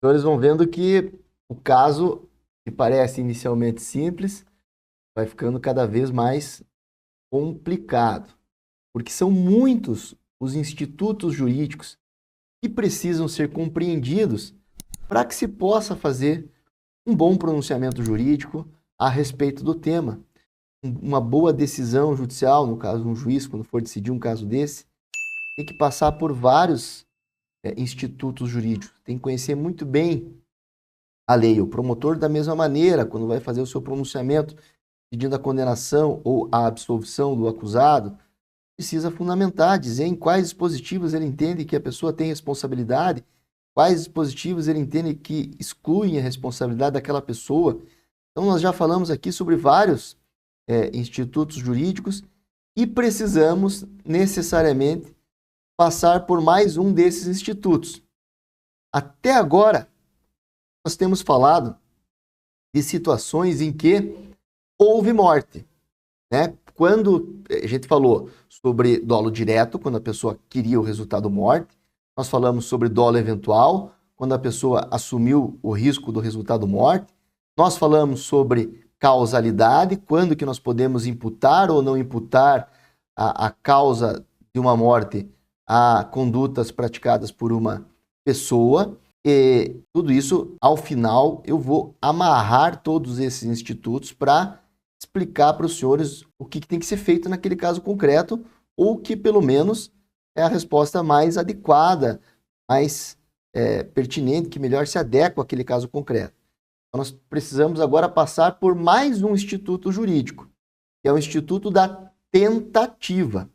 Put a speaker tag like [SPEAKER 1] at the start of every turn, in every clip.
[SPEAKER 1] Então eles vão vendo que o caso, que parece inicialmente simples, vai ficando cada vez mais complicado, porque são muitos os institutos jurídicos que precisam ser compreendidos para que se possa fazer um bom pronunciamento jurídico a respeito do tema. Uma boa decisão judicial, no caso, um juiz, quando for decidir um caso desse, tem que passar por vários institutos jurídicos, tem que conhecer muito bem a lei. O promotor, da mesma maneira, quando vai fazer o seu pronunciamento pedindo a condenação ou a absolvição do acusado, precisa fundamentar, dizer em quais dispositivos ele entende que a pessoa tem responsabilidade, quais dispositivos ele entende que excluem a responsabilidade daquela pessoa. Então, nós já falamos aqui sobre vários institutos jurídicos e precisamos necessariamente passar por mais um desses institutos. Até agora, nós temos falado de situações em que houve morte, né? Quando a gente falou sobre dolo direto, quando a pessoa queria o resultado morte, nós falamos sobre dolo eventual, quando a pessoa assumiu o risco do resultado morte, nós falamos sobre causalidade, quando que nós podemos imputar ou não imputar a causa de uma morte a condutas praticadas por uma pessoa. E tudo isso, ao final, eu vou amarrar todos esses institutos para explicar para os senhores o que tem que ser feito naquele caso concreto, ou que, pelo menos, é a resposta mais adequada, mais pertinente, que melhor se adequa àquele caso concreto. Então, nós precisamos agora passar por mais um instituto jurídico, que é o Instituto da Tentativa.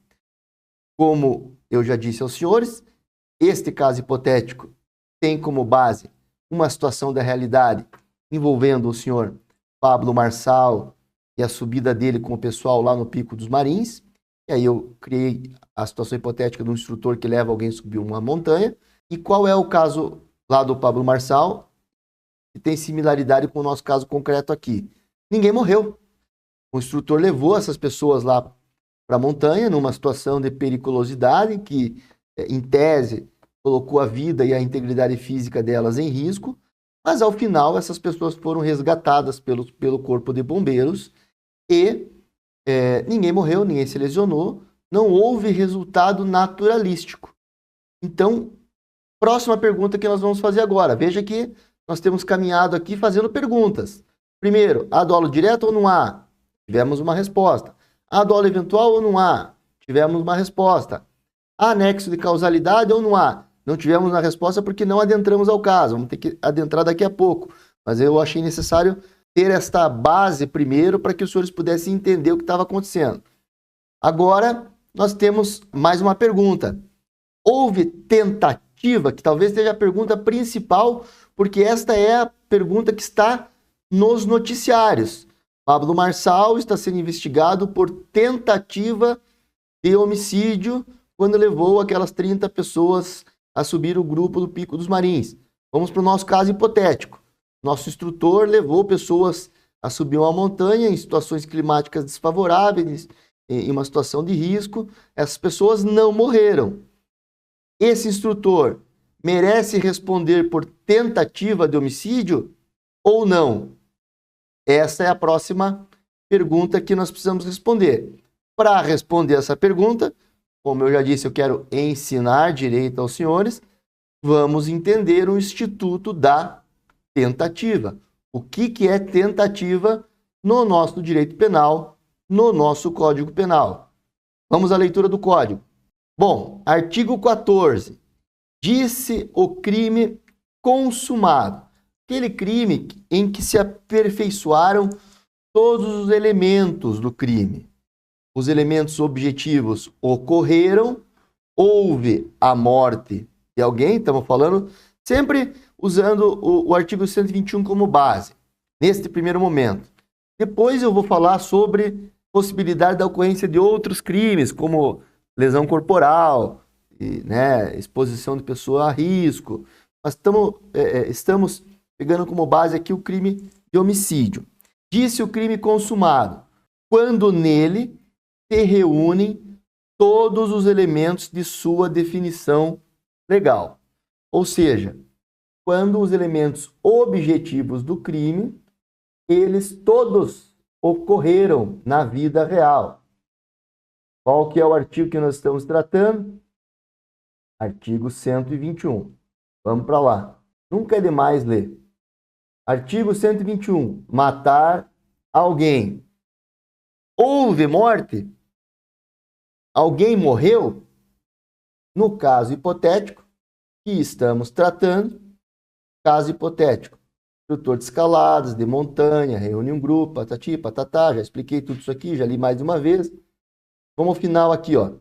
[SPEAKER 1] Como eu já disse aos senhores, este caso hipotético tem como base uma situação da realidade envolvendo o senhor Pablo Marçal e a subida dele com o pessoal lá no Pico dos Marins. E aí eu criei a situação hipotética de um instrutor que leva alguém a subir uma montanha. E qual é o caso lá do Pablo Marçal, que tem similaridade com o nosso caso concreto aqui? Ninguém morreu. O instrutor levou essas pessoas lá para a montanha, numa situação de periculosidade, que, em tese, colocou a vida e a integridade física delas em risco, mas, ao final, essas pessoas foram resgatadas pelo Corpo de Bombeiros e ninguém morreu, ninguém se lesionou, não houve resultado naturalístico. Então, próxima pergunta que nós vamos fazer agora. Veja que nós temos caminhado aqui fazendo perguntas. Primeiro, há dolo direto ou não há? Tivemos uma resposta. Há dolo eventual ou não há? Tivemos uma resposta. Há nexo de causalidade ou não há? Não tivemos uma resposta porque não adentramos ao caso. Vamos ter que adentrar daqui a pouco. Mas eu achei necessário ter esta base primeiro para que os senhores pudessem entender o que estava acontecendo. Agora, nós temos mais uma pergunta. Houve tentativa, que talvez seja a pergunta principal, porque esta é a pergunta que está nos noticiários. Pablo Marçal está sendo investigado por tentativa de homicídio quando levou aquelas 30 pessoas a subir o grupo do Pico dos Marins. Vamos para o nosso caso hipotético. Nosso instrutor levou pessoas a subir uma montanha em situações climáticas desfavoráveis, em uma situação de risco. Essas pessoas não morreram. Esse instrutor merece responder por tentativa de homicídio ou não? Essa é a próxima pergunta que nós precisamos responder. Para responder essa pergunta, como eu já disse, eu quero ensinar direito aos senhores, vamos entender o Instituto da Tentativa. O que é tentativa no nosso direito penal, no nosso Código Penal? Vamos à leitura do Código. Bom, artigo 14. Disse o crime consumado. Aquele crime em que se aperfeiçoaram todos os elementos do crime. Os elementos objetivos ocorreram, houve a morte de alguém, estamos falando sempre usando o artigo 121 como base, neste primeiro momento. Depois eu vou falar sobre possibilidade da ocorrência de outros crimes, como lesão corporal, exposição de pessoa a risco. Nós estamos pegando como base aqui o crime de homicídio. Disse o crime consumado, quando nele se reúnem todos os elementos de sua definição legal. Ou seja, quando os elementos objetivos do crime, eles todos ocorreram na vida real. Qual que é o artigo que nós estamos tratando? Artigo 121. Vamos para lá. Nunca é demais ler. Artigo 121. Matar alguém. Houve morte? Alguém morreu? No caso hipotético que estamos tratando, caso hipotético, instrutor de escaladas, de montanha, reúne um grupo, patati, patatá, já expliquei tudo isso aqui, já li mais de uma vez. Vamos ao final aqui, ó.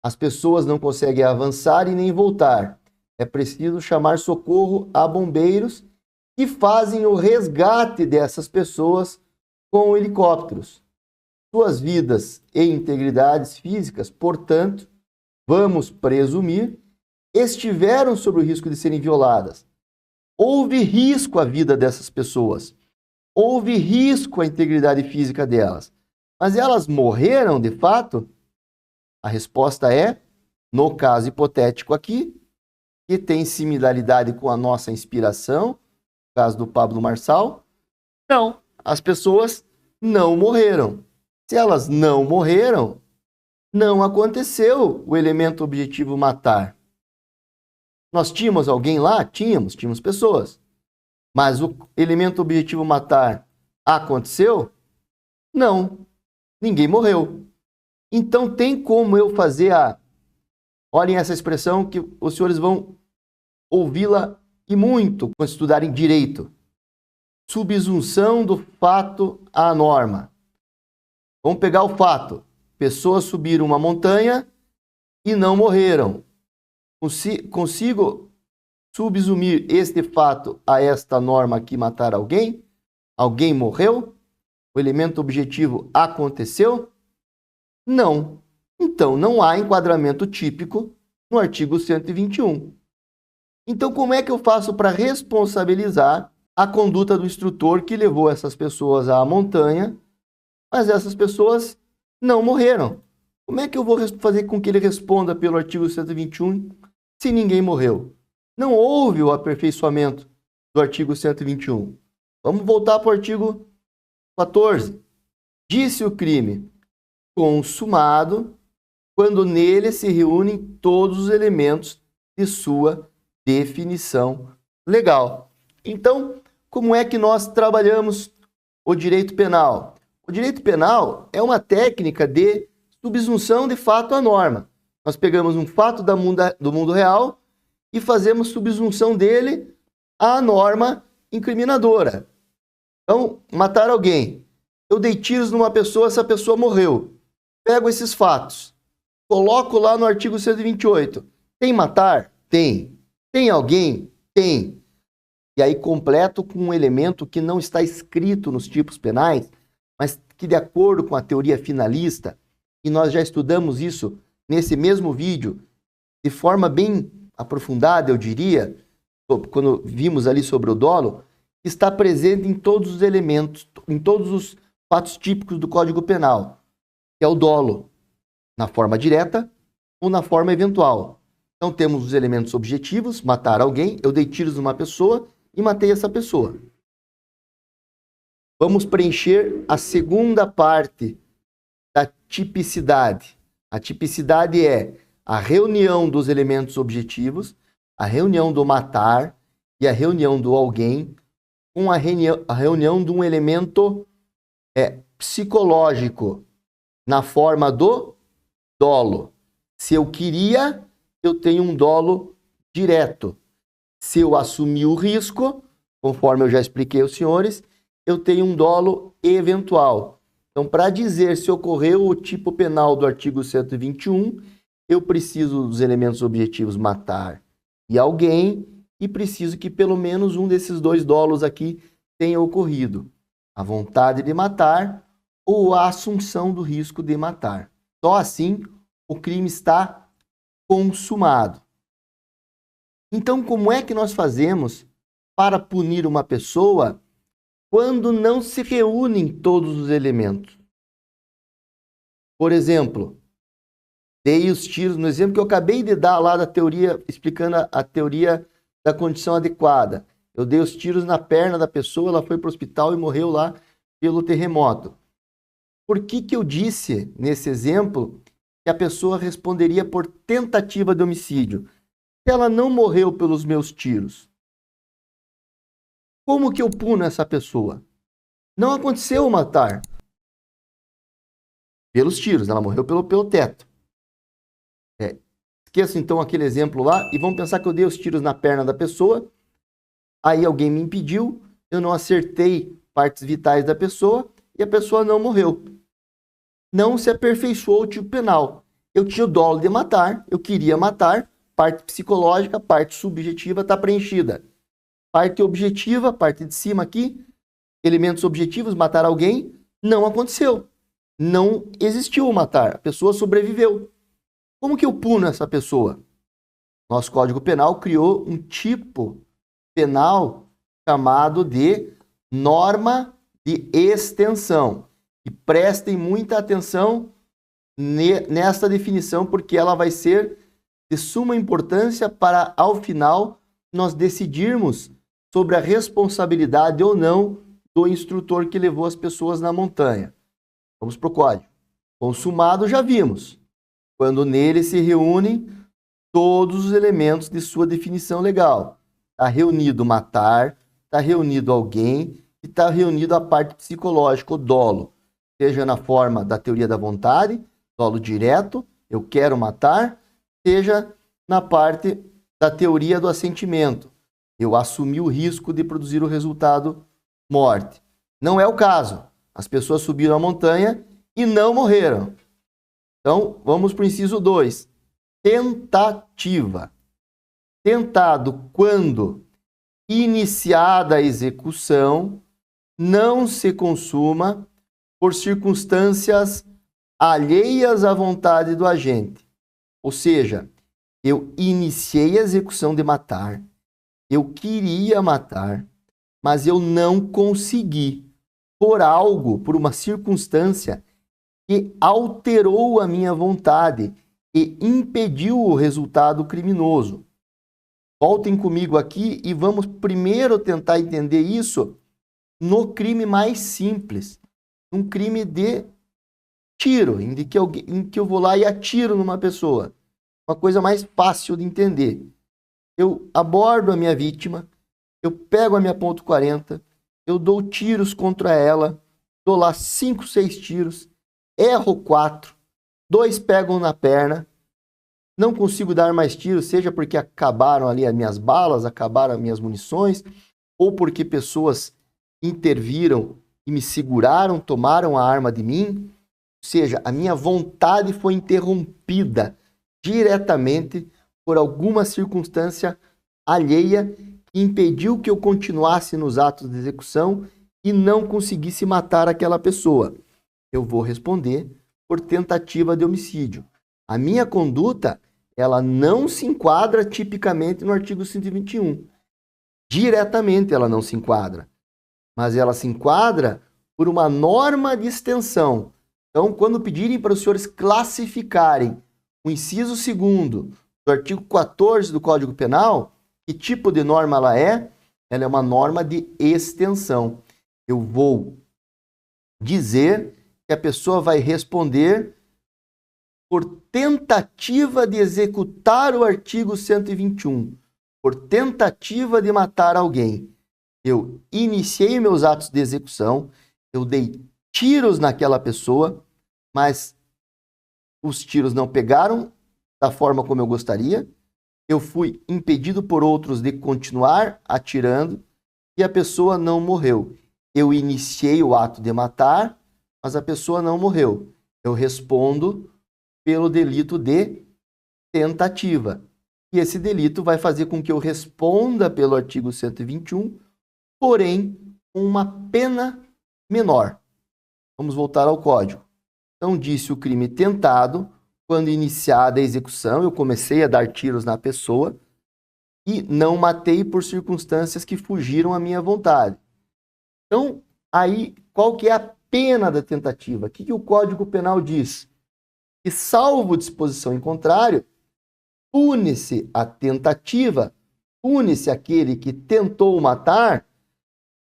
[SPEAKER 1] As pessoas não conseguem avançar e nem voltar. É preciso chamar socorro a bombeiros que fazem o resgate dessas pessoas com helicópteros. Suas vidas e integridades físicas, portanto, vamos presumir, estiveram sob o risco de serem violadas. Houve risco à vida dessas pessoas. Houve risco à integridade física delas. Mas elas morreram de fato? A resposta é, no caso hipotético aqui, que tem similaridade com a nossa inspiração, no caso do Pablo Marçal, não. As pessoas não morreram. Se elas não morreram, não aconteceu o elemento objetivo matar. Nós tínhamos alguém lá? Tínhamos pessoas. Mas o elemento objetivo matar aconteceu? Não. Ninguém morreu. Então tem como eu fazer a... Olhem essa expressão que os senhores vão ouvi-la e muito quando estudarem direito. Subsunção do fato à norma. Vamos pegar o fato. Pessoas subiram uma montanha e não morreram. Consigo subsumir este fato a esta norma aqui, matar alguém? Alguém morreu? O elemento objetivo aconteceu? Não. Então, não há enquadramento típico no artigo 121. Então, como é que eu faço para responsabilizar a conduta do instrutor que levou essas pessoas à montanha, mas essas pessoas não morreram? Como é que eu vou fazer com que ele responda pelo artigo 121 se ninguém morreu? Não houve o aperfeiçoamento do artigo 121. Vamos voltar para o artigo 14. Disse o crime consumado quando nele se reúnem todos os elementos de sua definição legal. Então, como é que nós trabalhamos o direito penal? O direito penal é uma técnica de subsunção de fato à norma. Nós pegamos um fato do mundo real e fazemos subsunção dele à norma incriminadora. Então, matar alguém. Eu dei tiros numa pessoa, essa pessoa morreu. Pego esses fatos, coloco lá no artigo 128. Tem matar? Tem. Tem alguém? Tem. E aí completo com um elemento que não está escrito nos tipos penais, mas que de acordo com a teoria finalista, e nós já estudamos isso nesse mesmo vídeo, de forma bem aprofundada, eu diria, quando vimos ali sobre o dolo, está presente em todos os elementos, em todos os fatos típicos do Código Penal, que é o dolo, na forma direta ou na forma eventual. Então temos os elementos objetivos, matar alguém, eu dei tiros numa pessoa e matei essa pessoa. Vamos preencher a segunda parte da tipicidade. A tipicidade é a reunião dos elementos objetivos, a reunião do matar e a reunião do alguém com a reunião de um elemento psicológico na forma do dolo. Se eu queria, eu tenho um dolo direto. Se eu assumir o risco, conforme eu já expliquei aos senhores, eu tenho um dolo eventual. Então, para dizer se ocorreu o tipo penal do artigo 121, eu preciso dos elementos objetivos matar e alguém, e preciso que pelo menos um desses dois dolos aqui tenha ocorrido. A vontade de matar ou a assunção do risco de matar. Só assim o crime está consumado. Então, como é que nós fazemos para punir uma pessoa quando não se reúnem todos os elementos? Por exemplo, dei os tiros no exemplo que eu acabei de dar lá da teoria, explicando a teoria da condição adequada. Eu dei os tiros na perna da pessoa, ela foi para o hospital e morreu lá pelo terremoto. Por que eu disse, nesse exemplo, que a pessoa responderia por tentativa de homicídio? Se ela não morreu pelos meus tiros, como que eu puno essa pessoa? Não aconteceu o matar pelos tiros, ela morreu pelo teto. Esqueça então aquele exemplo lá e vamos pensar que eu dei os tiros na perna da pessoa, aí alguém me impediu, eu não acertei partes vitais da pessoa e a pessoa não morreu. Não se aperfeiçoou o tipo penal. Eu tinha o dolo de matar, eu queria matar, parte psicológica, parte subjetiva está preenchida. Parte objetiva, parte de cima aqui, elementos objetivos, matar alguém, não aconteceu. Não existiu o matar, a pessoa sobreviveu. Como que eu puno essa pessoa? Nosso Código Penal criou um tipo penal chamado de norma de extensão. E prestem muita atenção nesta definição, porque ela vai ser de suma importância para, ao final, nós decidirmos sobre a responsabilidade ou não do instrutor que levou as pessoas na montanha. Vamos para o código. Consumado já vimos, quando nele se reúnem todos os elementos de sua definição legal. Está reunido matar, está reunido alguém e está reunido a parte psicológica, o dolo. Seja na forma da teoria da vontade, dolo direto, eu quero matar, seja na parte da teoria do assentimento. Eu assumi o risco de produzir o resultado morte. Não é o caso. As pessoas subiram a montanha e não morreram. Então, vamos para o inciso 2. Tentativa. Tentado quando iniciada a execução, não se consuma por circunstâncias alheias à vontade do agente. Ou seja, eu iniciei a execução de matar, eu queria matar, mas eu não consegui por algo, por uma circunstância que alterou a minha vontade e impediu o resultado criminoso. Voltem comigo aqui e vamos primeiro tentar entender isso no crime mais simples, um crime de tiro, em que eu vou lá e atiro numa pessoa. Uma coisa mais fácil de entender. Eu abordo a minha vítima, eu pego a minha .40, eu dou tiros contra ela, dou lá 5, 6 tiros, erro 4, 2 pegam na perna, não consigo dar mais tiros, seja porque acabaram ali as minhas balas, acabaram as minhas munições, ou porque pessoas interviram e me seguraram, tomaram a arma de mim. Ou seja, a minha vontade foi interrompida diretamente por alguma circunstância alheia que impediu que eu continuasse nos atos de execução e não conseguisse matar aquela pessoa. Eu vou responder por tentativa de homicídio. A minha conduta, ela não se enquadra tipicamente no artigo 121. Diretamente ela não se enquadra, mas ela se enquadra por uma norma de extensão. Então, quando pedirem para os senhores classificarem o inciso 2º do artigo 14 do Código Penal, que tipo de norma ela é? Ela é uma norma de extensão. Eu vou dizer que a pessoa vai responder por tentativa de executar o artigo 121, por tentativa de matar alguém. Eu iniciei meus atos de execução, eu dei tiros naquela pessoa, mas os tiros não pegaram da forma como eu gostaria. Eu fui impedido por outros de continuar atirando e a pessoa não morreu. Eu iniciei o ato de matar, mas a pessoa não morreu. Eu respondo pelo delito de tentativa. E esse delito vai fazer com que eu responda pelo artigo 121, porém com uma pena menor. Vamos voltar ao código. Então, disse o crime tentado, quando iniciada a execução, eu comecei a dar tiros na pessoa e não matei por circunstâncias que fugiram à minha vontade. Então, aí, qual que é a pena da tentativa? O que o Código Penal diz? Que, salvo disposição em contrário, pune-se a tentativa Pune-se aquele que tentou matar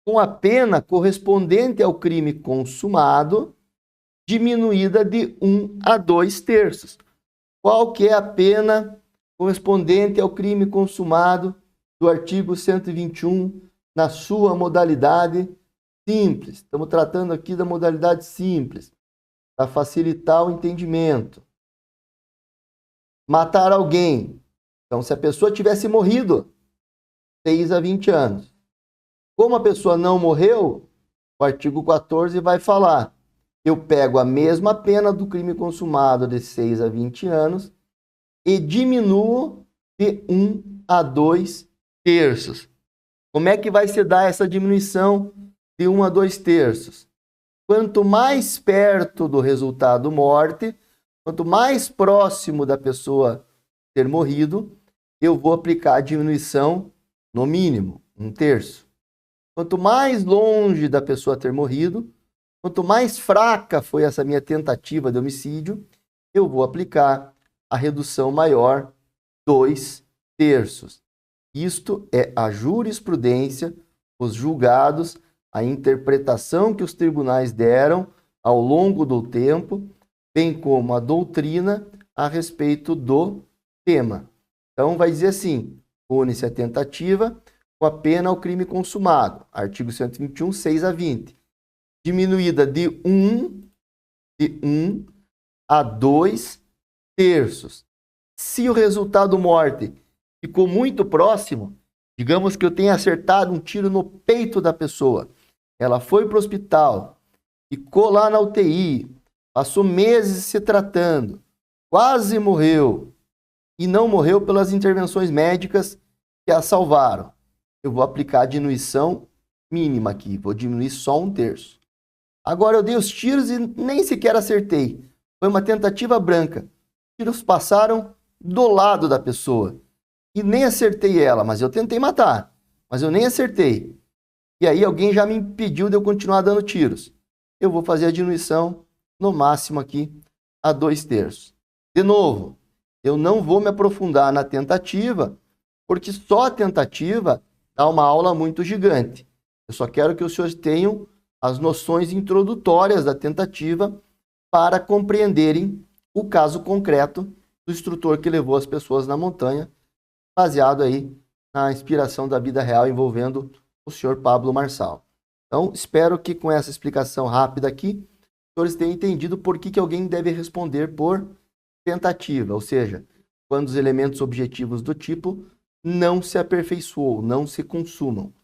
[SPEAKER 1] com a pena correspondente ao crime consumado, diminuída de 1 a 2/3. Qual que é a pena correspondente ao crime consumado do artigo 121, na sua modalidade simples? Estamos tratando aqui da modalidade simples, para facilitar o entendimento. Matar alguém. Então, se a pessoa tivesse morrido, 6 a 20 anos. Como a pessoa não morreu, o artigo 14 vai falar: eu pego a mesma pena do crime consumado de 6 a 20 anos e diminuo de 1 a 2/3. Como é que vai se dar essa diminuição de 1 a 2/3? Quanto mais perto do resultado morte, quanto mais próximo da pessoa ter morrido, eu vou aplicar a diminuição no mínimo, 1/3. Quanto mais longe da pessoa ter morrido, quanto mais fraca foi essa minha tentativa de homicídio, eu vou aplicar a redução maior, 2/3. Isto é a jurisprudência, os julgados, a interpretação que os tribunais deram ao longo do tempo, bem como a doutrina a respeito do tema. Então, vai dizer assim: pune-se a tentativa com a pena ao crime consumado, artigo 121, 6 a 20, diminuída de 1 a 2/3. Se o resultado morte ficou muito próximo, digamos que eu tenha acertado um tiro no peito da pessoa, ela foi para o hospital, ficou lá na UTI, passou meses se tratando, quase morreu, e não morreu pelas intervenções médicas que a salvaram. Eu vou aplicar a diminuição mínima aqui, vou diminuir só 1/3. Agora eu dei os tiros e nem sequer acertei. Foi uma tentativa branca. Os tiros passaram do lado da pessoa e nem acertei ela, mas eu tentei matar, mas eu nem acertei. E aí alguém já me impediu de eu continuar dando tiros. Eu vou fazer a diminuição no máximo aqui a 2/3. De novo, eu não vou me aprofundar na tentativa, porque só a tentativa dá uma aula muito gigante. Eu só quero que os senhores tenham as noções introdutórias da tentativa para compreenderem o caso concreto do instrutor que levou as pessoas na montanha, baseado aí na inspiração da vida real envolvendo o senhor Pablo Marçal. Então, espero que com essa explicação rápida aqui, os senhores tenham entendido por que alguém deve responder por tentativa, ou seja, quando os elementos objetivos do tipo não se aperfeiçoou, não se consumam.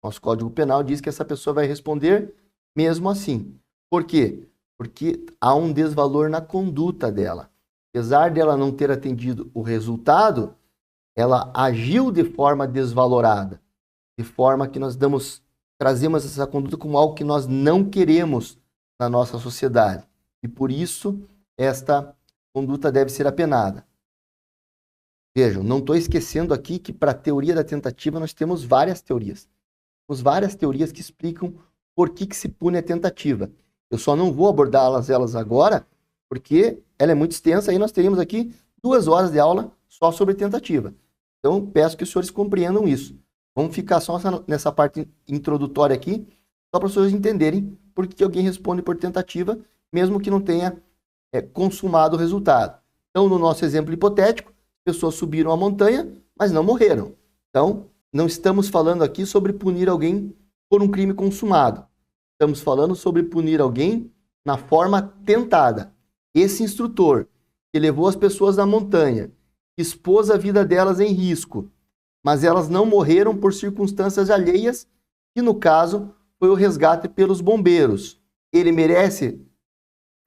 [SPEAKER 1] Nosso Código Penal diz que essa pessoa vai responder mesmo assim. Por quê? Porque há um desvalor na conduta dela. Apesar dela não ter atendido o resultado, ela agiu de forma desvalorada, de forma que nós trazemos essa conduta como algo que nós não queremos na nossa sociedade. E por isso, esta conduta deve ser apenada. Vejam, não estou esquecendo aqui que para a teoria da tentativa nós temos várias teorias. Temos várias teorias que explicam por que se pune a tentativa. Eu só não vou abordá-las agora, porque ela é muito extensa e nós teríamos aqui 2 horas de aula só sobre tentativa. Então, peço que os senhores compreendam isso. Vamos ficar só nessa parte introdutória aqui, só para os senhores entenderem por que alguém responde por tentativa, mesmo que não tenha consumado o resultado. Então, no nosso exemplo hipotético, pessoas subiram a montanha, mas não morreram. Então, não estamos falando aqui sobre punir alguém por um crime consumado. Estamos falando sobre punir alguém na forma tentada. Esse instrutor que levou as pessoas na montanha, expôs a vida delas em risco, mas elas não morreram por circunstâncias alheias, que no caso foi o resgate pelos bombeiros. Ele merece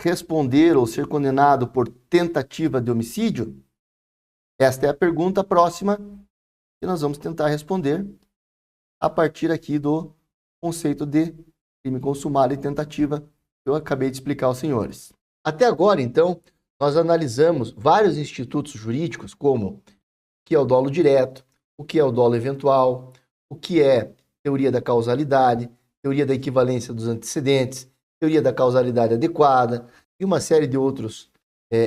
[SPEAKER 1] responder ou ser condenado por tentativa de homicídio? Esta é a pergunta próxima que nós vamos tentar responder a partir aqui do conceito de crime consumado e tentativa que eu acabei de explicar aos senhores. Até agora, então, nós analisamos vários institutos jurídicos, como o que é o dolo direto, o que é o dolo eventual, o que é teoria da causalidade, teoria da equivalência dos antecedentes, teoria da causalidade adequada e uma série de outros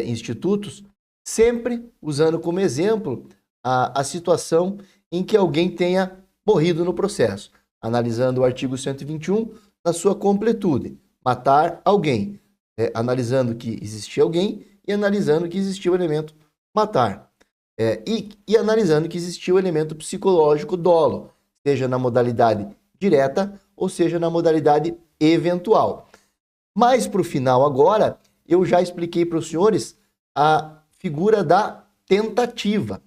[SPEAKER 1] institutos, sempre usando como exemplo a situação em que alguém tenha morrido no processo, analisando o artigo 121 na sua completude, matar alguém, analisando que existia alguém e analisando que existia o elemento matar, e analisando que existia o elemento psicológico dolo, seja na modalidade direta ou seja na modalidade eventual. Mas para o final agora, eu já expliquei para os senhores a figura da tentativa.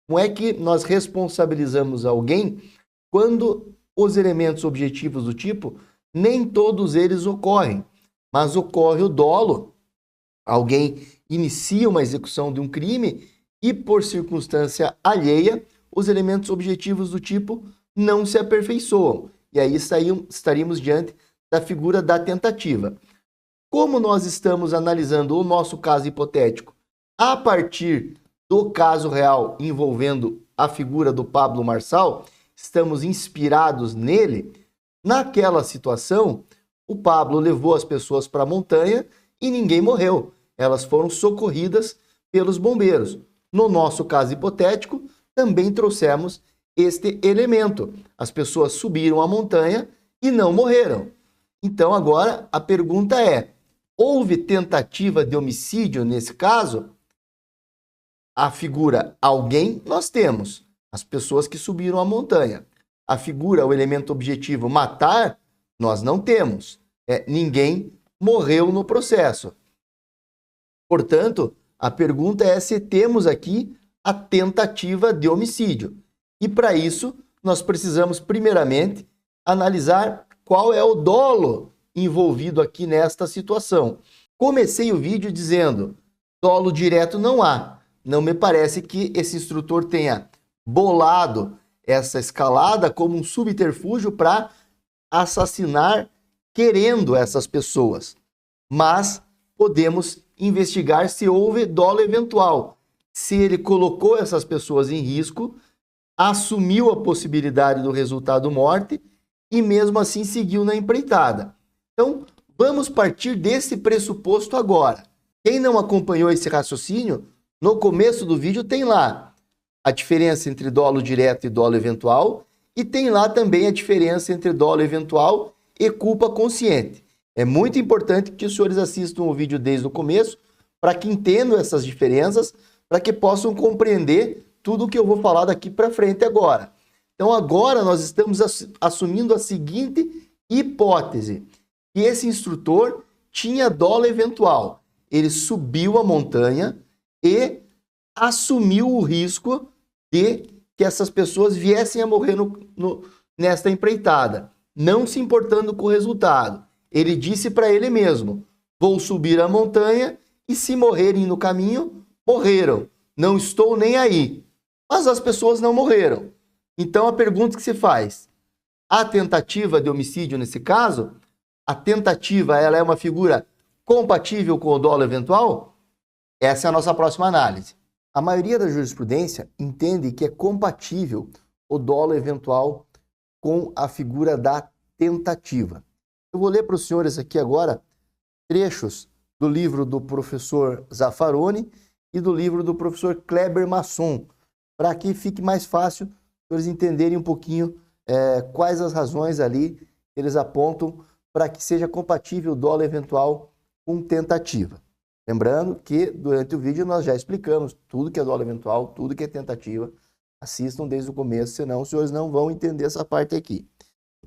[SPEAKER 1] Como é que nós responsabilizamos alguém quando os elementos objetivos do tipo, nem todos eles ocorrem, mas ocorre o dolo. Alguém inicia uma execução de um crime e, por circunstância alheia, os elementos objetivos do tipo não se aperfeiçoam. E aí estaríamos diante da figura da tentativa. Como nós estamos analisando o nosso caso hipotético a partir do caso real envolvendo a figura do Pablo Marçal, estamos inspirados nele, naquela situação, o Pablo levou as pessoas para a montanha e ninguém morreu. Elas foram socorridas pelos bombeiros. No nosso caso hipotético, também trouxemos este elemento. As pessoas subiram a montanha e não morreram. Então agora a pergunta é, houve tentativa de homicídio nesse caso? A figura alguém nós temos, as pessoas que subiram a montanha. A figura, o elemento objetivo matar, nós não temos. Ninguém morreu no processo. Portanto, a pergunta é se temos aqui a tentativa de homicídio. E para isso, nós precisamos primeiramente analisar qual é o dolo envolvido aqui nesta situação. Comecei o vídeo dizendo, dolo direto não há. Não me parece que esse instrutor tenha bolado essa escalada como um subterfúgio para assassinar querendo essas pessoas. Mas podemos investigar se houve dolo eventual. Se ele colocou essas pessoas em risco, assumiu a possibilidade do resultado morte e mesmo assim seguiu na empreitada. Então, vamos partir desse pressuposto agora. Quem não acompanhou esse raciocínio, no começo do vídeo tem lá a diferença entre dolo direto e dolo eventual e tem lá também a diferença entre dolo eventual e culpa consciente. É muito importante que os senhores assistam o vídeo desde o começo para que entendam essas diferenças, para que possam compreender tudo o que eu vou falar daqui para frente agora. Então agora nós estamos assumindo a seguinte hipótese, que esse instrutor tinha dolo eventual. Ele subiu a montanha e assumiu o risco de que essas pessoas viessem a morrer nesta empreitada, não se importando com o resultado. Ele disse para ele mesmo, vou subir a montanha e se morrerem no caminho, morreram. Não estou nem aí. Mas as pessoas não morreram. Então a pergunta que se faz, a tentativa de homicídio nesse caso, a tentativa ela é uma figura compatível com o dolo eventual? Essa é a nossa próxima análise. A maioria da jurisprudência entende que é compatível o dolo eventual com a figura da tentativa. Eu vou ler para os senhores aqui agora trechos do livro do professor Zaffaroni e do livro do professor Kleber Masson, para que fique mais fácil para eles entenderem um pouquinho quais as razões ali eles apontam para que seja compatível o dolo eventual com tentativa. Lembrando que durante o vídeo nós já explicamos tudo que é dolo eventual, tudo que é tentativa. Assistam desde o começo, senão os senhores não vão entender essa parte aqui.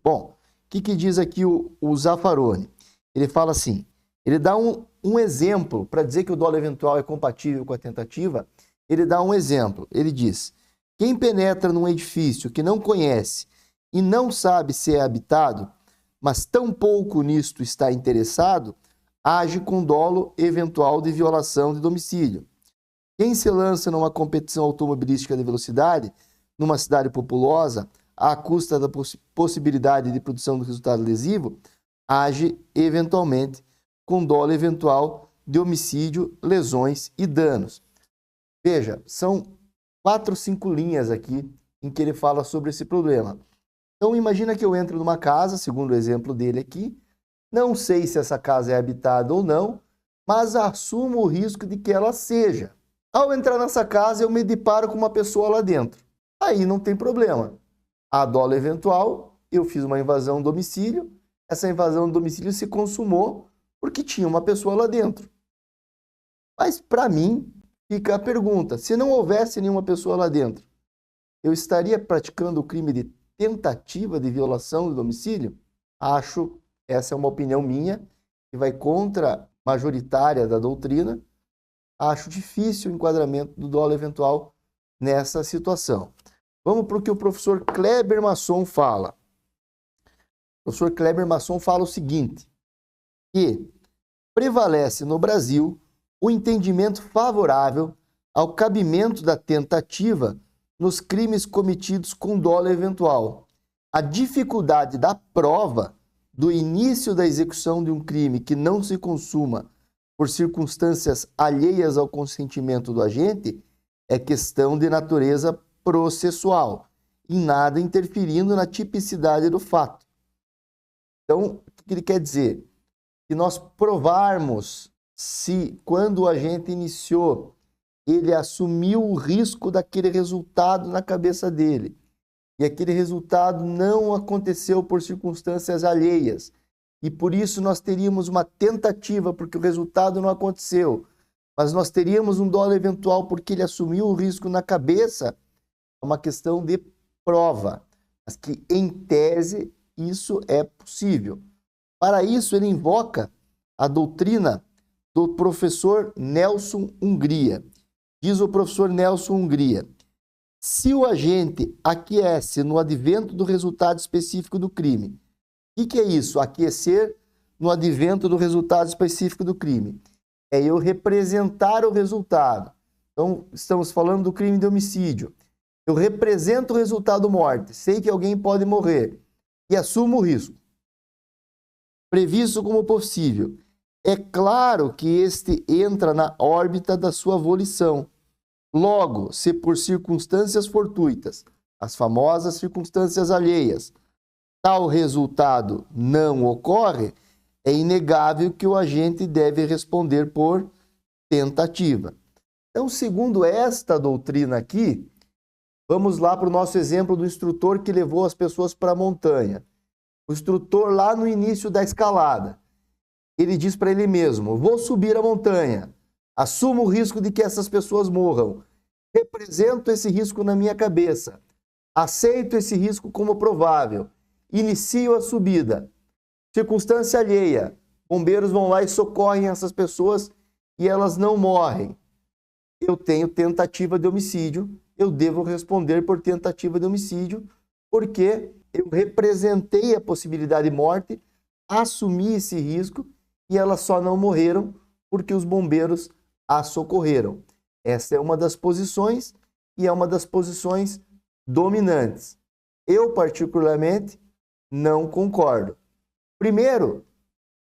[SPEAKER 1] Bom, o que diz aqui o Zaffaroni? Ele fala assim, ele dá um exemplo para dizer que o dolo eventual é compatível com a tentativa. Ele dá um exemplo, ele diz, quem penetra num edifício que não conhece e não sabe se é habitado, mas tampouco nisto está interessado, age com dolo eventual de violação de domicílio. Quem se lança numa competição automobilística de velocidade, numa cidade populosa, à custa da possibilidade de produção do resultado lesivo, age eventualmente com dolo eventual de homicídio, lesões e danos. Veja, são 4 ou 5 linhas aqui em que ele fala sobre esse problema. Então imagina que eu entro numa casa, segundo o exemplo dele aqui, não sei se essa casa é habitada ou não, mas assumo o risco de que ela seja. Ao entrar nessa casa, eu me deparo com uma pessoa lá dentro. aí não tem problema. A dolo eventual, eu fiz uma invasão ao domicílio, essa invasão ao domicílio se consumou porque tinha uma pessoa lá dentro. Mas, para mim, fica a pergunta, se não houvesse nenhuma pessoa lá dentro, eu estaria praticando o crime de tentativa de violação do domicílio? Acho, essa é uma opinião minha, que vai contra a majoritária da doutrina. Acho difícil o enquadramento do dolo eventual nessa situação. Vamos para o que o professor Kleber Masson fala. O professor Kleber Masson fala o seguinte, que prevalece no Brasil o entendimento favorável ao cabimento da tentativa nos crimes cometidos com dolo eventual. A dificuldade da prova do início da execução de um crime que não se consuma por circunstâncias alheias ao consentimento do agente é questão de natureza processual, e nada interferindo na tipicidade do fato. Então, o que ele quer dizer? Que nós provarmos se, quando o agente iniciou, ele assumiu o risco daquele resultado na cabeça dele, e aquele resultado não aconteceu por circunstâncias alheias, e por isso nós teríamos uma tentativa, porque o resultado não aconteceu, mas nós teríamos um dolo eventual porque ele assumiu o risco na cabeça, é uma questão de prova, mas que, em tese, isso é possível. Para isso, ele invoca a doutrina do professor Nelson Hungria. Diz o professor Nelson Hungria, se o agente aquece no advento do resultado específico do crime, o que é isso? Aquecer no advento do resultado específico do crime. É eu representar o resultado. Então, estamos falando do crime de homicídio. Eu represento o resultado morte, sei que alguém pode morrer e assumo o risco, previsto como possível. É claro que este entra na órbita da sua volição. Logo, se por circunstâncias fortuitas, as famosas circunstâncias alheias, tal resultado não ocorre, é inegável que o agente deve responder por tentativa. Então, segundo esta doutrina aqui, vamos lá para o nosso exemplo do instrutor que levou as pessoas para a montanha. O instrutor lá no início da escalada, ele diz para ele mesmo, vou subir a montanha, assumo o risco de que essas pessoas morram, represento esse risco na minha cabeça, aceito esse risco como provável, inicio a subida. Circunstância alheia, bombeiros vão lá e socorrem essas pessoas e elas não morrem. Eu tenho tentativa de homicídio, eu devo responder por tentativa de homicídio, porque eu representei a possibilidade de morte, assumi esse risco e elas só não morreram porque os bombeiros as socorreram. Essa é uma das posições e é uma das posições dominantes. Eu, particularmente, não concordo. Primeiro,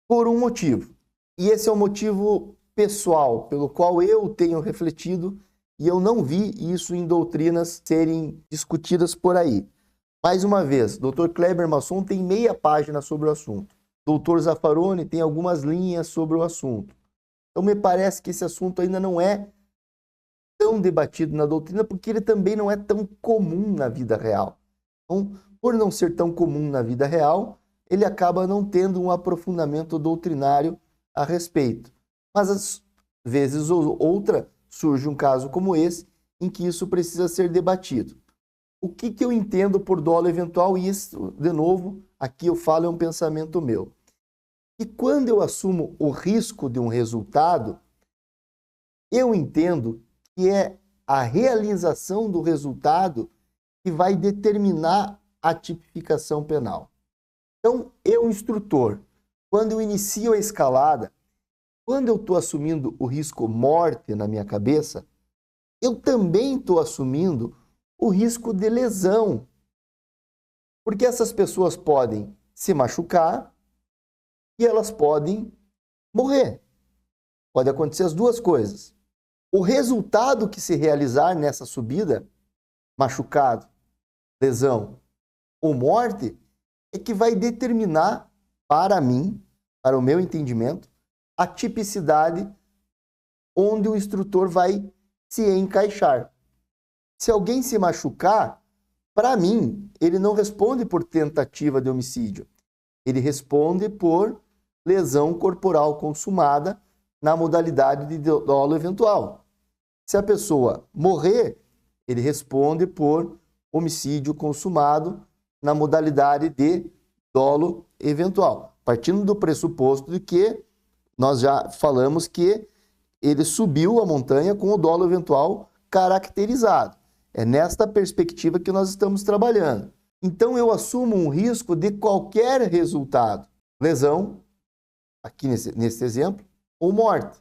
[SPEAKER 1] por um motivo. E esse é um motivo pessoal, pelo qual eu tenho refletido e eu não vi isso em doutrinas serem discutidas por aí. Mais uma vez, Dr. Kleber Masson tem meia página sobre o assunto. Dr. Zaffaroni tem algumas linhas sobre o assunto. Então, me parece que esse assunto ainda não é tão debatido na doutrina, porque ele também não é tão comum na vida real. Então, por não ser tão comum na vida real, ele acaba não tendo um aprofundamento doutrinário a respeito. Mas, às vezes ou outra, surge um caso como esse, em que isso precisa ser debatido. O que eu entendo por dolo eventual? E isso, de novo, aqui eu falo, é um pensamento meu. E quando eu assumo o risco de um resultado, eu entendo que é a realização do resultado que vai determinar a tipificação penal. Então, eu, instrutor, quando eu inicio a escalada, quando eu estou assumindo o risco morte na minha cabeça, eu também estou assumindo o risco de lesão. Porque essas pessoas podem se machucar e elas podem morrer. Pode acontecer as duas coisas. O resultado que se realizar nessa subida, machucado, lesão ou morte, é que vai determinar, para mim, para o meu entendimento, a tipicidade onde o instrutor vai se encaixar. Se alguém se machucar, para mim, ele não responde por tentativa de homicídio. Ele responde por lesão corporal consumada na modalidade de dolo eventual. Se a pessoa morrer, ele responde por homicídio consumado na modalidade de dolo eventual. Partindo do pressuposto de que nós já falamos que ele subiu a montanha com o dolo eventual caracterizado. É nesta perspectiva que nós estamos trabalhando. Então eu assumo um risco de qualquer resultado. Lesão, aqui nesse exemplo, ou morte.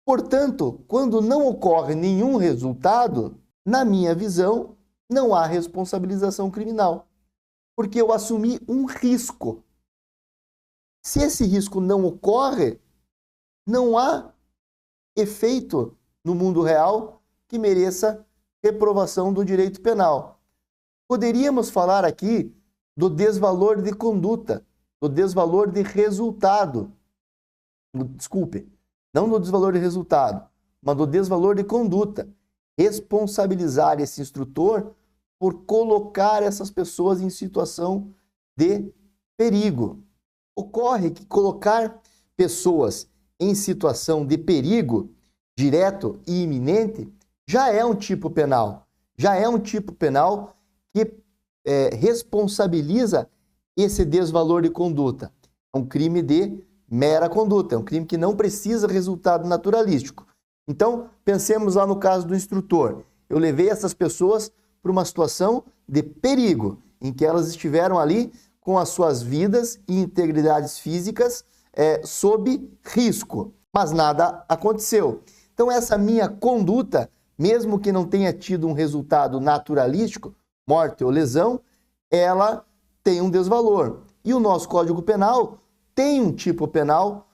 [SPEAKER 1] Portanto, quando não ocorre nenhum resultado, na minha visão, não há responsabilização criminal. Porque eu assumi um risco. Se esse risco não ocorre, não há efeito no mundo real que mereça reprovação do direito penal. Poderíamos falar aqui do desvalor de conduta, do desvalor de resultado. Desculpe, não do desvalor de resultado, mas do desvalor de conduta. Responsabilizar esse instrutor por colocar essas pessoas em situação de perigo. Ocorre que colocar pessoas em situação de perigo direto e iminente já é um tipo penal. Já é um tipo penal que responsabiliza esse desvalor de conduta. É um crime de mera conduta, é um crime que não precisa resultado naturalístico. Então, pensemos lá no caso do instrutor. Eu levei essas pessoas para uma situação de perigo, em que elas estiveram ali com as suas vidas e integridades físicas sob risco, mas nada aconteceu. Então, essa minha conduta, mesmo que não tenha tido um resultado naturalístico, morte ou lesão, ela tem um desvalor. E o nosso Código Penal tem um tipo penal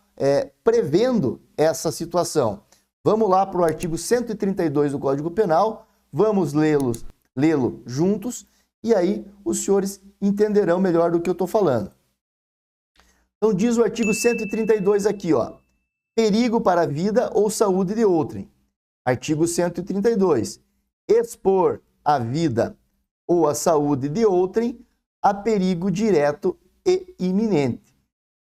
[SPEAKER 1] prevendo essa situação. Vamos lá para o artigo 132 do Código Penal, vamos lê-lo juntos, e aí os senhores entenderão melhor do que eu estou falando. Então diz o artigo 132 aqui, ó, perigo para a vida ou saúde de outrem. Artigo 132, expor a vida ou a saúde de outrem a perigo direto e iminente.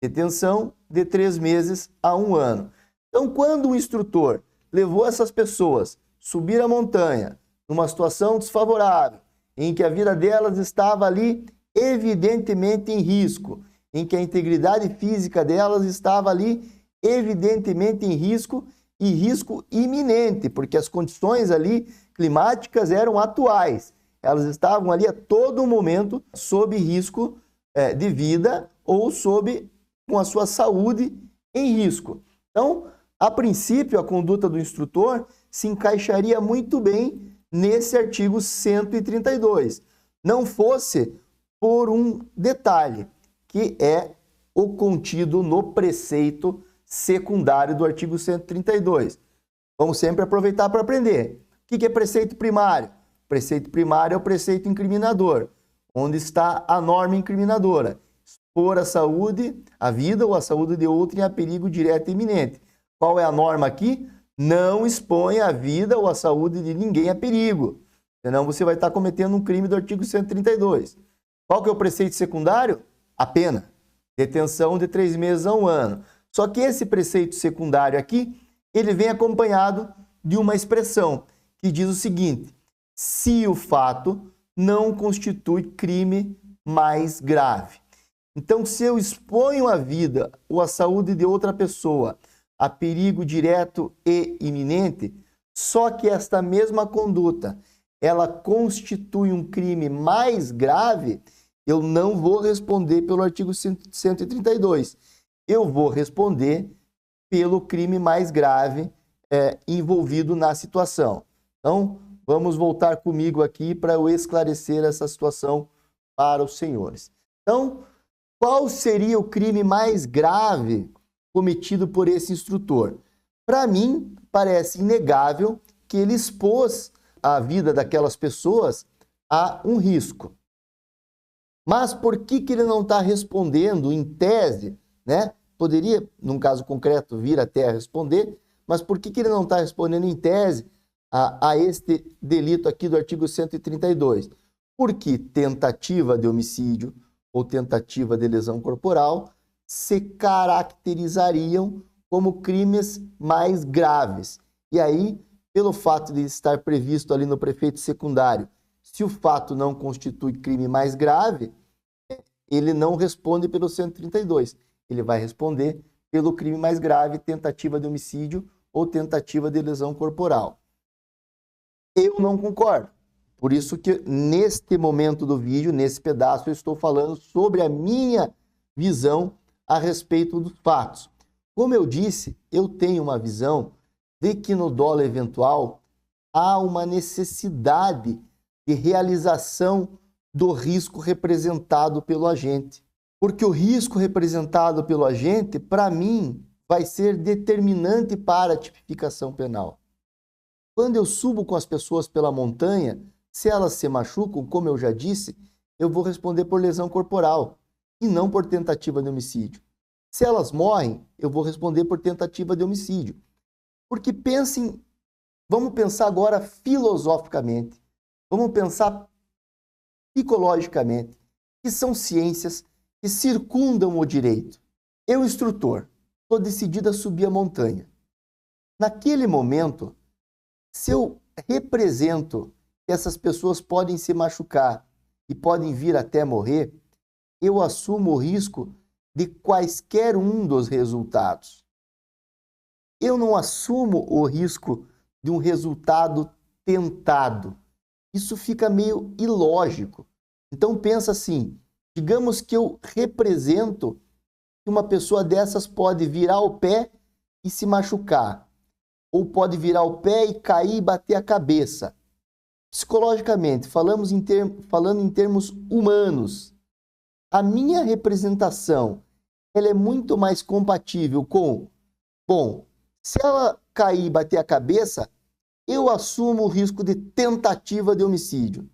[SPEAKER 1] Detenção de 3 meses a 1 ano. Então, quando o instrutor levou essas pessoas subir a montanha numa situação desfavorável, em que a vida delas estava ali evidentemente em risco, em que a integridade física delas estava ali evidentemente em risco e risco iminente, porque as condições ali climáticas eram atuais. Elas estavam ali a todo momento sob risco de vida ou com a sua saúde em risco. Então, a princípio, a conduta do instrutor se encaixaria muito bem nesse artigo 132. Não fosse por um detalhe, que é o contido no preceito secundário do artigo 132. Vamos sempre aproveitar para aprender. O que é preceito primário? Preceito primário é o preceito incriminador, onde está a norma incriminadora. Expor a saúde, a vida ou a saúde de outrem a perigo direto e iminente. Qual é a norma aqui? Não exponha a vida ou a saúde de ninguém a perigo, senão você vai estar cometendo um crime do artigo 132. Qual que é o preceito secundário? A pena. Detenção de 3 meses a 1 ano. Só que esse preceito secundário aqui, ele vem acompanhado de uma expressão que diz o seguinte: se o fato não constitui crime mais grave. Então, se eu exponho a vida ou a saúde de outra pessoa a perigo direto e iminente, só que esta mesma conduta, ela constitui um crime mais grave, eu não vou responder pelo artigo 132. Eu vou responder pelo crime mais grave envolvido na situação. Então, vamos voltar comigo aqui para eu esclarecer essa situação para os senhores. Então, qual seria o crime mais grave cometido por esse instrutor? Para mim, parece inegável que ele expôs a vida daquelas pessoas a um risco. Mas por que ele não está respondendo em tese, né? Poderia, num caso concreto, vir até a responder, mas por que ele não está respondendo em tese a este delito aqui do artigo 132? Porque tentativa de homicídio ou tentativa de lesão corporal se caracterizariam como crimes mais graves. E aí, pelo fato de estar previsto ali no prefeito secundário, se o fato não constitui crime mais grave, ele não responde pelo 132. Ele vai responder pelo crime mais grave, tentativa de homicídio ou tentativa de lesão corporal. Eu não concordo. Por isso que neste momento do vídeo, nesse pedaço, eu estou falando sobre a minha visão a respeito dos fatos. Como eu disse, eu tenho uma visão de que no dolo eventual há uma necessidade de realização do risco representado pelo agente. Porque o risco representado pelo agente, para mim, vai ser determinante para a tipificação penal. Quando eu subo com as pessoas pela montanha, se elas se machucam, como eu já disse, eu vou responder por lesão corporal e não por tentativa de homicídio. Se elas morrem, eu vou responder por tentativa de homicídio. Porque vamos pensar agora filosoficamente, vamos pensar psicologicamente, que são ciências que circundam o direito. Eu, instrutor, estou decidido a subir a montanha. Naquele momento, se eu represento que essas pessoas podem se machucar e podem vir até morrer, eu assumo o risco de quaisquer um dos resultados. Eu não assumo o risco de um resultado tentado. Isso fica meio ilógico. Então pensa assim, digamos que eu represento que uma pessoa dessas pode virar o pé e se machucar, ou pode virar o pé e cair e bater a cabeça. Psicologicamente, falando em termos humanos, a minha representação ela é muito mais compatível com, bom, se ela cair e bater a cabeça, eu assumo o risco de tentativa de homicídio.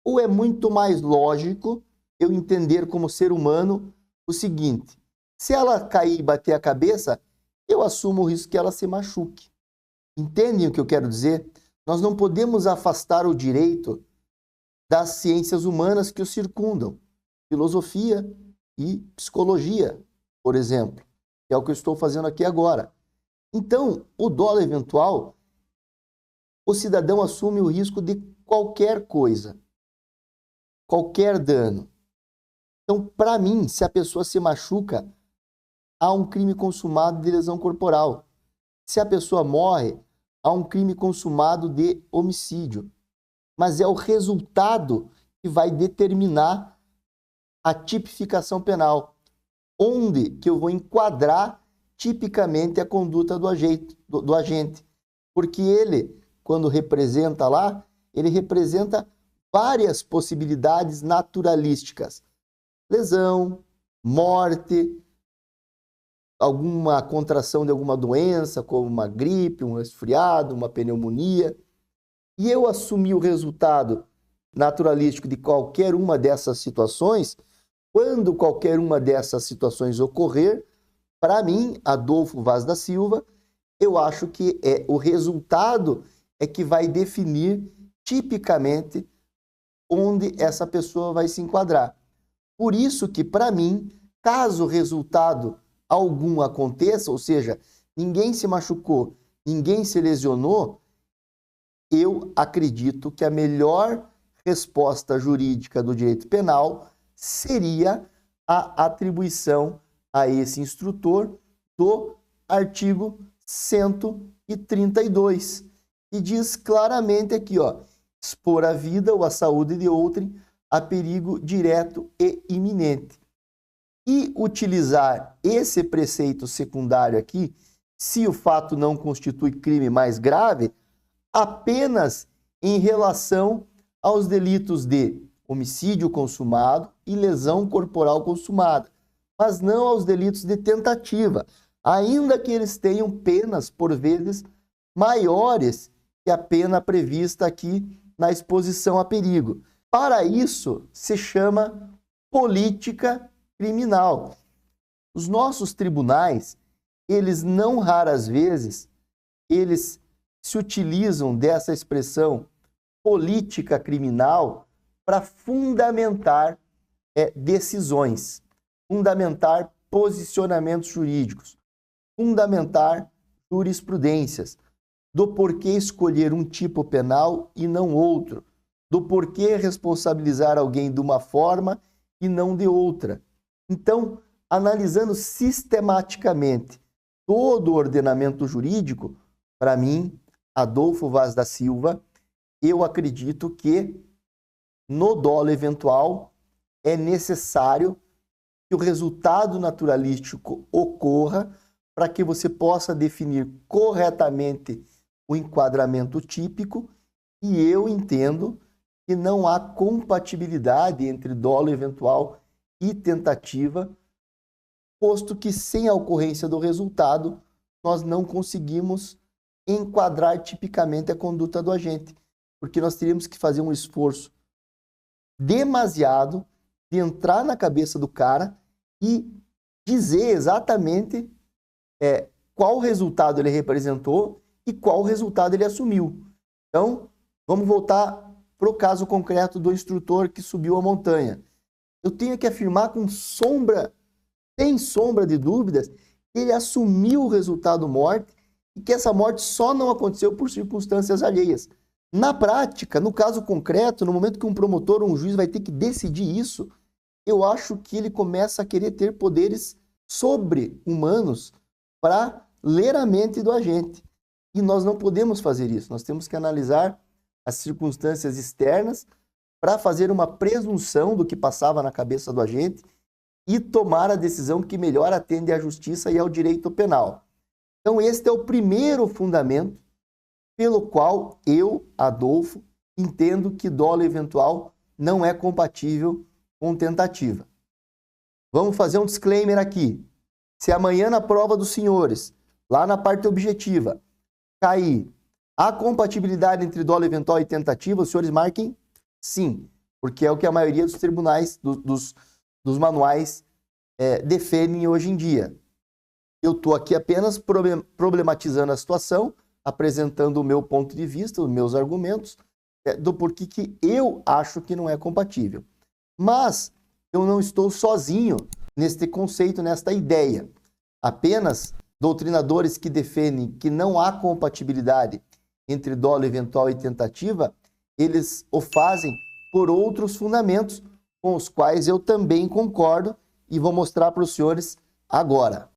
[SPEAKER 1] Ou é muito mais lógico eu entender como ser humano o seguinte, se ela cair e bater a cabeça, eu assumo o risco que ela se machuque. Entendem o que eu quero dizer? Nós não podemos afastar o direito das ciências humanas que o circundam, filosofia e psicologia, por exemplo, que é o que eu estou fazendo aqui agora. Então, o dolo eventual, o cidadão assume o risco de qualquer coisa, qualquer dano. Então, para mim, se a pessoa se machuca, há um crime consumado de lesão corporal. Se a pessoa morre, há um crime consumado de homicídio. Mas é o resultado que vai determinar a tipificação penal, onde que eu vou enquadrar tipicamente a conduta do agente. Porque ele, quando representa lá, ele representa várias possibilidades naturalísticas. Lesão, morte, alguma contração de alguma doença, como uma gripe, um resfriado, uma pneumonia. E eu assumir o resultado naturalístico de qualquer uma dessas situações, quando qualquer uma dessas situações ocorrer, para mim, Adolfo Vaz da Silva, eu acho que o resultado é que vai definir tipicamente onde essa pessoa vai se enquadrar. Por isso que, para mim, caso resultado algum aconteça, ou seja, ninguém se machucou, ninguém se lesionou, eu acredito que a melhor resposta jurídica do direito penal seria a atribuição a esse instrutor do artigo 132, que diz claramente aqui, ó, expor a vida ou a saúde de outrem a perigo direto e iminente. E utilizar esse preceito secundário aqui, se o fato não constitui crime mais grave, apenas em relação aos delitos de homicídio consumado e lesão corporal consumada, mas não aos delitos de tentativa, ainda que eles tenham penas, por vezes, maiores que a pena prevista aqui na exposição a perigo. Para isso, se chama política criminal. Os nossos tribunais, eles não raras vezes, eles se utilizam dessa expressão política criminal para fundamentar decisões, fundamentar posicionamentos jurídicos, fundamentar jurisprudências, do porquê escolher um tipo penal e não outro, do porquê responsabilizar alguém de uma forma e não de outra. Então, analisando sistematicamente todo o ordenamento jurídico, para mim, Adolfo Vaz da Silva, eu acredito que no dolo eventual é necessário que o resultado naturalístico ocorra para que você possa definir corretamente o enquadramento típico, e eu entendo que não há compatibilidade entre dolo eventual e tentativa, posto que sem a ocorrência do resultado, nós não conseguimos enquadrar tipicamente a conduta do agente, porque nós teríamos que fazer um esforço demasiado de entrar na cabeça do cara e dizer exatamente qual resultado ele representou e qual resultado ele assumiu. Então, vamos voltar para o caso concreto do instrutor que subiu a montanha. Eu tenho que afirmar sem sombra de dúvidas, que ele assumiu o resultado morte e que essa morte só não aconteceu por circunstâncias alheias. Na prática, no caso concreto, no momento que um promotor ou um juiz vai ter que decidir isso, eu acho que ele começa a querer ter poderes sobre-humanos para ler a mente do agente. E nós não podemos fazer isso. Nós temos que analisar as circunstâncias externas para fazer uma presunção do que passava na cabeça do agente e tomar a decisão que melhor atende à justiça e ao direito penal. Então, este é o primeiro fundamento pelo qual eu, Adolfo, entendo que dolo eventual não é compatível com tentativa. Vamos fazer um disclaimer aqui. Se amanhã na prova dos senhores, lá na parte objetiva, cair a compatibilidade entre dolo eventual e tentativa, os senhores marquem sim, porque é o que a maioria dos tribunais, dos manuais defendem hoje em dia. Eu estou aqui apenas problematizando a situação, apresentando o meu ponto de vista, os meus argumentos, do porquê que eu acho que não é compatível. Mas eu não estou sozinho neste conceito, nesta ideia. Apenas doutrinadores que defendem que não há compatibilidade entre dolo eventual e tentativa, eles o fazem por outros fundamentos com os quais eu também concordo e vou mostrar para os senhores agora.